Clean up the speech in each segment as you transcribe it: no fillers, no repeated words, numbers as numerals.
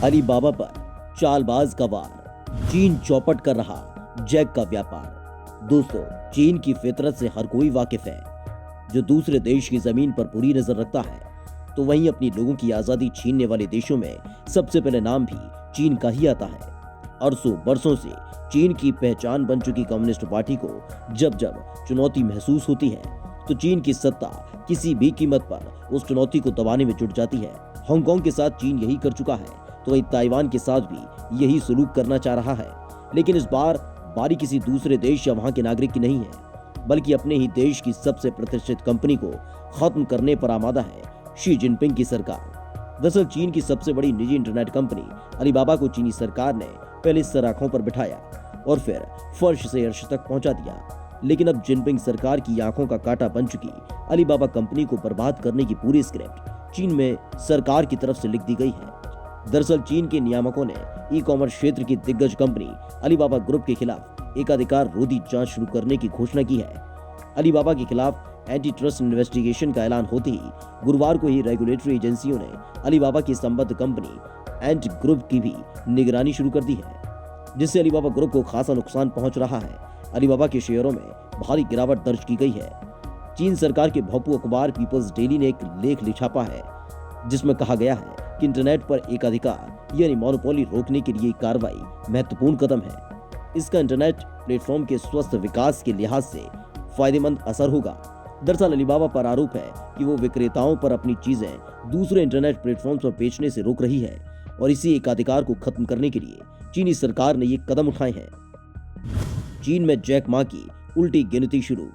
Alibaba पर चालबाज का वार, चीन चौपट कर रहा जैक का व्यापार। दोस्तों, चीन की फितरत से हर कोई वाकिफ है। जो दूसरे देश की जमीन पर बुरी नजर रखता है, तो वहीं अपनी लोगों की आजादी छीनने वाले देशों में सबसे पहले नाम भी चीन का ही आता है। अरसों बरसों से चीन की पहचान बन चुकी कम्युनिस्ट पार्टी को जब जब चुनौती महसूस होती है, तो चीन की सत्ता किसी भी कीमत पर उस चुनौती को दबाने में जुट जाती है। हांगकांग के साथ चीन यही कर चुका है, तो वहीं ताइवान के साथ भी यही सलूक करना चाह रहा है। लेकिन इस बार बारी किसी दूसरे देश या वहां के नागरिक की नहीं है, बल्कि अपने ही देश की सबसे प्रतिष्ठित कंपनी को खत्म करने पर आमादा है शी जिनपिंग की सरकार। दरअसल चीन की सबसे बड़ी निजी इंटरनेट कंपनी अलीबाबा को चीनी सरकार ने पहले सराखों पर बिठाया और फिर फर्श से अर्श तक पहुंचा दिया। लेकिन अब जिनपिंग सरकार की आंखों का कांटा बन चुकी अलीबाबा कंपनी को बर्बाद करने की पूरी स्क्रिप्ट चीन में सरकार की तरफ से लिख दी गई है। दरअसल चीन के नियामकों ने ई कॉमर्स क्षेत्र की दिग्गज कंपनी अलीबाबा ग्रुप के खिलाफ एकाधिकार रोधी जांच शुरू करने की घोषणा की है। अलीबाबा के खिलाफ एंटी ट्रस्ट इन्वेस्टिगेशन का ऐलान होते ही गुरुवार को ही रेगुलेटरी एजेंसियों ने अलीबाबा की संबद्ध कंपनी एंट ग्रुप की भी निगरानी शुरू कर दी है, जिससे अलीबाबा ग्रुप को खासा नुकसान पहुंच रहा है। अलीबाबा के शेयरों में भारी गिरावट दर्ज की गई है। चीन सरकार के भोंपू अखबार पीपल्स डेली ने एक लेख छापा है, जिसमें कहा गया है कि इंटरनेट पर एकाधिकार यानी मोनोपोली रोकने के लिए कार्रवाई महत्वपूर्ण कदम है। इसका इंटरनेट प्लेटफॉर्म के स्वस्थ विकास के लिहाज से फायदेमंद असर होगा। दरअसल अलीबाबा पर आरोप है कि वो विक्रेताओं पर अपनी चीजें दूसरे इंटरनेट प्लेटफॉर्म पर बेचने से रोक रही है और इसी एकाधिकार को खत्म करने के लिए चीनी सरकार ने ये कदम उठाए हैं। चीन में जैक मा की उल्टी गिनती शुरू।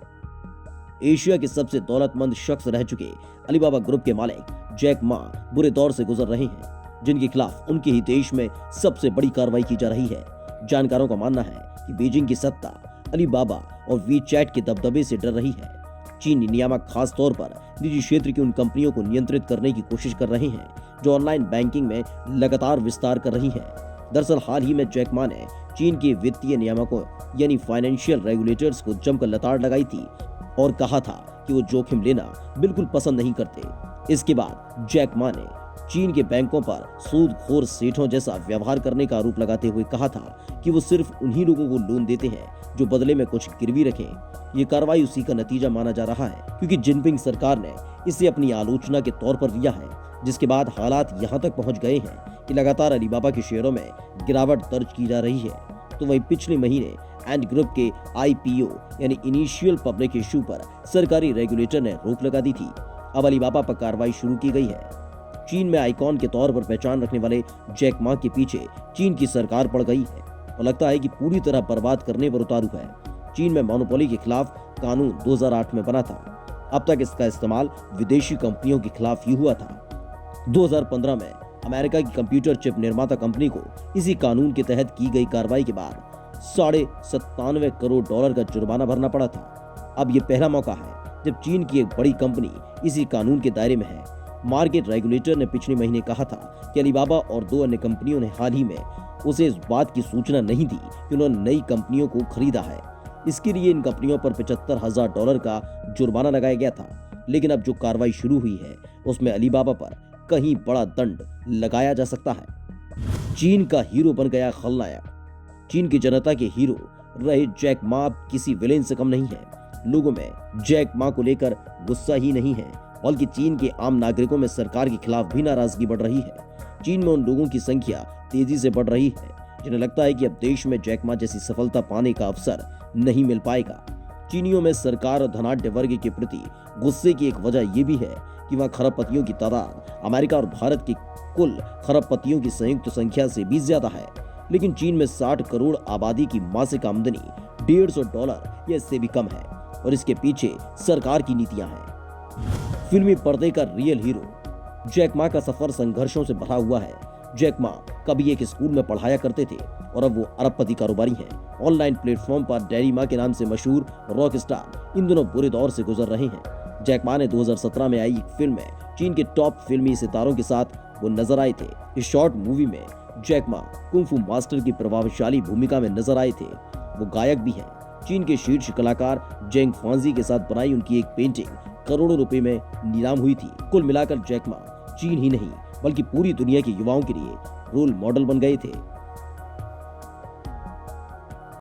एशिया के सबसे दौलतमंद शख्स रह चुके अलीबाबा ग्रुप के मालिक जैक मा बुरे दौर से गुजर रहे हैं, जिनके खिलाफ उनके ही देश में सबसे बड़ी कार्रवाई की जा रही है। जानकारों का मानना है कि बीजिंग की सत्ता अलीबाबा और वीचैट के दबदबे से डर रही है। चीनी नियामक खास तौर पर निजी क्षेत्र की उन कंपनियों को नियंत्रित करने की कोशिश कर रहे हैं जो ऑनलाइन बैंकिंग में लगातार विस्तार कर रही है। दरअसल हाल ही में जैक मा ने चीन के वित्तीय नियामकों यानी फाइनेंशियल रेगुलेटर्स को जमकर लताड़ लगाई थी और कहा था कि वो जोखिम लेना बिल्कुल पसंद नहीं करते। इसके बाद जैक मा ने चीन के बैंकों पर सूदखोर सेठों जैसा व्यवहार करने का आरोप लगाते हुए कहा था कि वो सिर्फ उन्हीं लोगों को लोन देते हैं जो बदले में कुछ गिरवी रखें। ये कार्रवाई उसी का नतीजा माना जा रहा है, क्योंकि जिनपिंग सरकार ने इसे अपनी आलोचना के तौर पर लिया है, जिसके बाद हालात यहाँ तक पहुँच गए हैं कि लगातार अलीबाबा के शेयरों में गिरावट दर्ज की जा रही है। तो वहीं पिछले महीने एंड ग्रुप के IPO यानी इनिशियल पब्लिक इश्यू पर सरकारी रेगुलेटर ने रोक लगा दी थी। अब अलीबाबा पर कार्रवाई शुरू की गई है। चीन में आइकॉन के तौर पर पहचान रखने वाले जैक मा के पीछे चीन की सरकार पड़ गई है और लगता है कि पूरी तरह बर्बाद करने पर उतारू है। चीन में मोनोपोली के खिलाफ कानून 2008 में बना था। अब तक इसका इस्तेमाल विदेशी कंपनियों के खिलाफ ही हुआ था। 2015 में अमेरिका की कंप्यूटर चिप निर्माता कंपनी को इसी कानून के तहत की गई कार्रवाई के बाद $97.5 करोड़ का जुर्माना भरना पड़ा था। अब ये पहला मौका है जब चीन की एक बड़ी कंपनी इसी कानून के दायरे में है। मार्केट रेगुलेटर ने पिछले महीने कहा था कि अलीबाबा और 2 अन्य कंपनियों ने हाल ही में उसे इस बात की सूचना नहीं दी कि उन्होंने नई कंपनियों को खरीदा है। इसके लिए इन कंपनियों पर $75,000 का जुर्माना लगाया गया था। लेकिन अब जो कार्रवाई शुरू हुई है उसमें अलीबाबा पर कहीं बड़ा दंड लगाया जा सकता है। चीन का हीरो बन गया खलनायक। चीन की जनता के हीरो रहे जैक मा किसी विलेन से कम नहीं है। लोगों में जैक मा को लेकर गुस्सा ही नहीं है, बल्कि चीन के आम नागरिकों में सरकार के खिलाफ भी नाराजगी बढ़ रही है। चीन में उन लोगों की संख्या तेजी से बढ़ रही है जिन्हें लगता है कि अब देश में जैक मा जैसी सफलता पाने का अवसर नहीं मिल पाएगा। चीनियों में सरकार और धनाढ्य वर्ग के प्रति गुस्से की एक वजह यह भी है कि वहाँ खरबपतियों की तादाद अमेरिका और भारत की कुल खरबपतियों की संयुक्त संख्या से भी ज्यादा है। लेकिन चीन में 60 करोड़ आबादी की मासिक आमदनी $150 या इससे भी कम है और इसके पीछे सरकार की नीतियां हैं। फिल्मी पर्दे का रियल हीरो जैक मा का सफर संघर्षों से भरा हुआ है। जैक मा कभी एक स्कूल में पढ़ाया करते थे और अब वो अरबपति कारोबारी हैं। ऑनलाइन प्लेटफॉर्म पर डैडी मा के नाम से मशहूर रॉक स्टार इन दोनों बुरे दौर से गुजर रहे हैं। जैक मा ने 2017 में आई एक फिल्म में चीन के टॉप फिल्मी सितारों के साथ वो नजर आए थे। इस शॉर्ट मूवी में जैक मा कुंफू मास्टर की प्रभावशाली भूमिका में नजर आए थे। वो गायक भी हैं। चीन के शीर्ष कलाकार जेंग फांजी के साथ बनाई उनकी एक पेंटिंग करोड़ों रुपए में नीलाम हुई थी। कुल मिलाकर जैक मा चीन ही नहीं बल्कि पूरी दुनिया के युवाओं के लिए रोल मॉडल बन गए थे।